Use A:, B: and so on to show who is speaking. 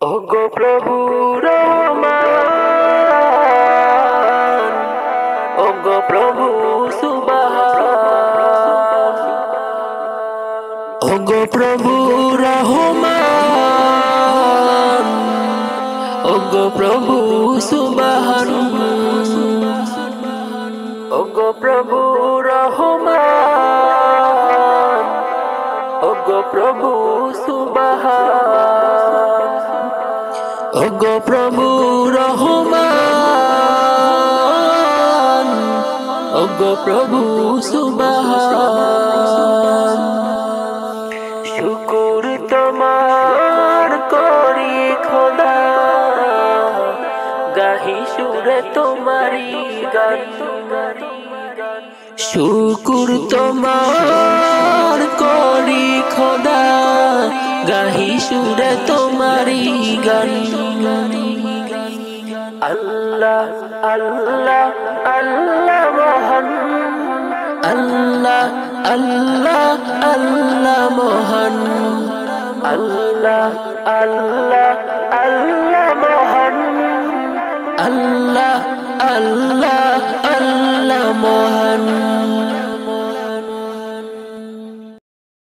A: ওগো প্রভু রহমান, ওগো প্রভু সুবহান, ওগো প্রভু রহমান, ওগো প্রভু সুবহান, ওগো প্রভু রহমান, ওগো প্রভু সুবহান, ওগো প্রভু রহমান, ওগো প্রভু সুবহান। শুকুর তোমার করি খোদা, গাহি সুরে তোমারি গান। শুকুর তোমার করি খোদা, গাহি সুরে তোমারি গান। আল্লাহ আল্লাহ আল্লাহ মহান, আল্লাহ আল্লাহ আল্লাহ মহান, আল্লাহ আল্লাহ আল্লাহ মহান, আল্লাহ আল্লাহ আল্লাহ মহান।